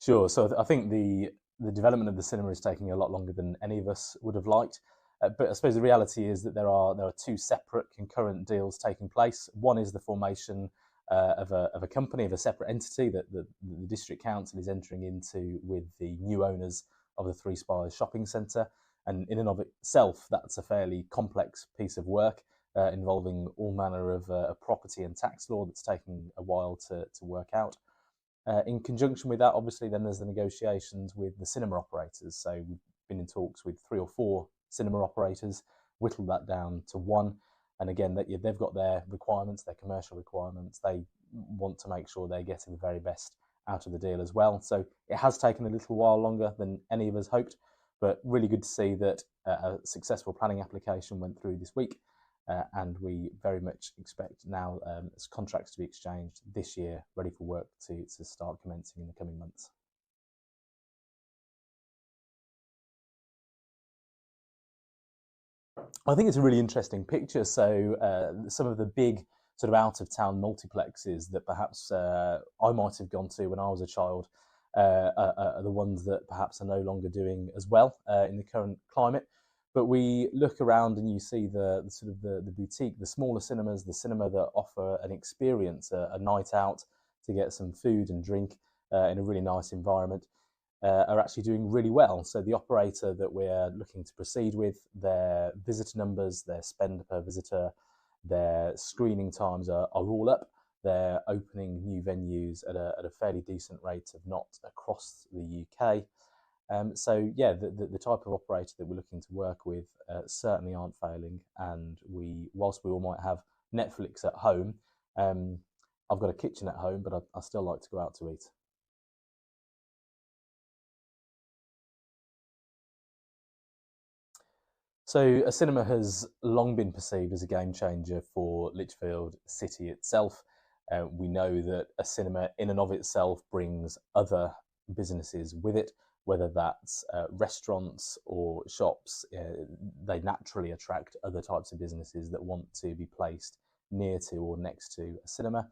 Sure. So I think the development of the cinema is taking a lot longer than any of us would have liked. But I suppose the reality is that there are two separate concurrent deals taking place. One is the formation of a company, of a separate entity that the district council is entering into with the new owners of the Three Spires shopping centre. And in and of itself, that's a fairly complex piece of work involving all manner of property and tax law that's taking a while to work out. In conjunction with that, obviously, then there's the negotiations with the cinema operators. So we've been in talks with 3 or 4 cinema operators, whittled that down to one. And again, that they've got their requirements, their commercial requirements. They want to make sure they're getting the very best out of the deal as well. So it has taken a little while longer than any of us hoped, but really good to see that a successful planning application went through this week. And we very much expect now contracts to be exchanged this year, ready for work to start commencing in the coming months. I think it's a really interesting picture. So some of the big sort of out of town multiplexes that perhaps I might have gone to when I was a child are the ones that perhaps are no longer doing as well in the current climate. But we look around and you see the sort of the boutique, the smaller cinemas, the cinema that offer an experience, a night out to get some food and drink in a really nice environment, are actually doing really well. So the operator that we're looking to proceed with, their visitor numbers, their spend per visitor, their screening times are all up. They're opening new venues at a fairly decent rate of knots across the UK. So yeah, the type of operator that we're looking to work with certainly aren't failing. And whilst we all might have Netflix at home, I've got a kitchen at home, but I still like to go out to eat. So a cinema has long been perceived as a game changer for Lichfield City itself. We know that a cinema in and of itself brings other businesses with it, whether that's restaurants or shops. They naturally attract other types of businesses that want to be placed near to or next to a cinema.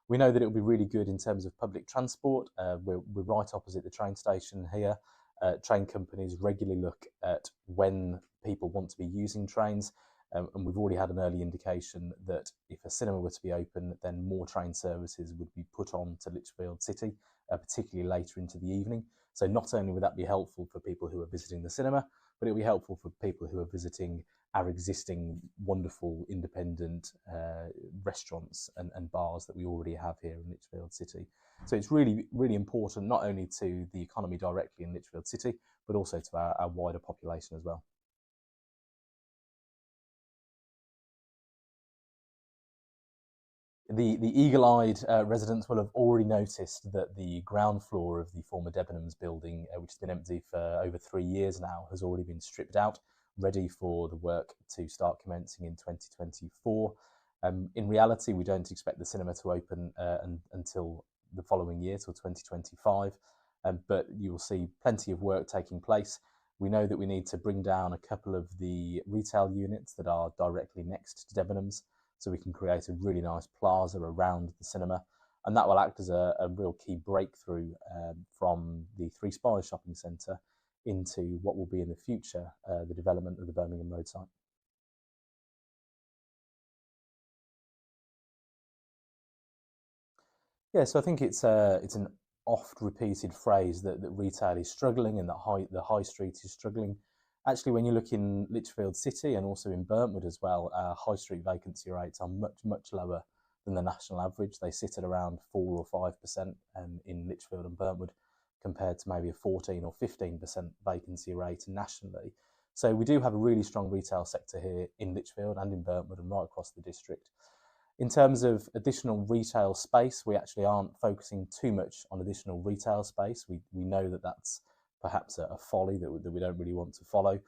We know that it will be really good in terms of public transport. We're right opposite the train station here. Train companies regularly look at when people want to be using trains, and we've already had an early indication that if a cinema were to be open, then more train services would be put on to Lichfield City, particularly later into the evening. So not only would that be helpful for people who are visiting the cinema, but it will be helpful for people who are visiting our existing wonderful independent restaurants and bars that we already have here in Lichfield City. So it's really, really important not only to the economy directly in Lichfield City, but also to our wider population as well. The eagle-eyed residents will have already noticed that the ground floor of the former Debenhams building, which has been empty for over 3 years now, has already been stripped out, ready for the work to start commencing in 2024. In reality, we don't expect the cinema to open until the following year, till 2025, but you will see plenty of work taking place. We know that we need to bring down a couple of the retail units that are directly next to Debenhams, so we can create a really nice plaza around the cinema, and that will act as a real key breakthrough from the Three Spires shopping centre into what will be in the future the development of the Birmingham Road Site. Yeah, so I think it's an oft repeated phrase that retail is struggling and that the high street is struggling. Actually, when you look in Lichfield City and also in Burntwood as well, our high street vacancy rates are much lower than the national average. They sit at around 4 or 5% in Lichfield and Burntwood, compared to maybe a 14 or 15% vacancy rate nationally. So we do have a really strong retail sector here in Lichfield and in Burntwood and right across the district. In terms of additional retail space, we actually aren't focusing too much on additional retail space. We know that that's perhaps a folly that we don't really want to follow.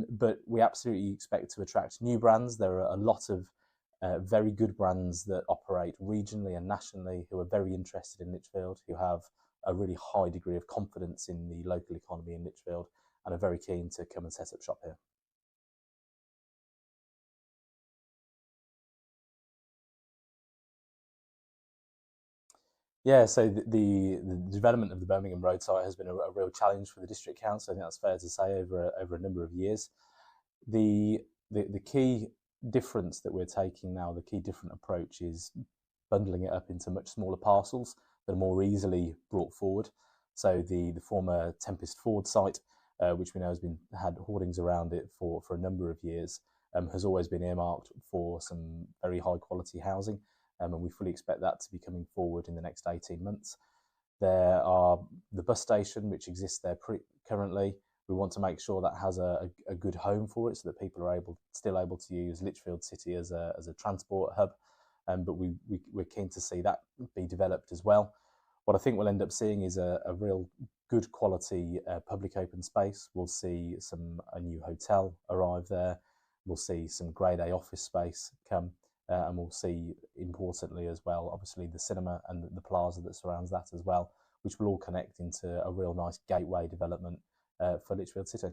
But we absolutely expect to attract new brands. There are a lot of very good brands that operate regionally and nationally who are very interested in Lichfield, who have a really high degree of confidence in the local economy in Lichfield and are very keen to come and set up shop here. Yeah, so the development of the Birmingham Road Site has been a real challenge for the district council. I think that's fair to say over a number of years. The, the key difference that we're taking now, the key different approach is bundling it up into much smaller parcels that are more easily brought forward. So the former Tempest Ford site, which we know has been had hoardings around it for a number of years, has always been earmarked for some very high quality housing, and we fully expect that to be coming forward in the next 18 months. There are the bus station, which exists there currently. We want to make sure that has a good home for it, so that people are still able to use Lichfield City as a transport hub. But we're keen to see that be developed as well. What I think we'll end up seeing is a real good quality public open space. We'll see a new hotel arrive there. We'll see some grade A office space come, and we'll see, importantly as well, obviously the cinema and the plaza that surrounds that as well, which will all connect into a real nice gateway development for Lichfield City.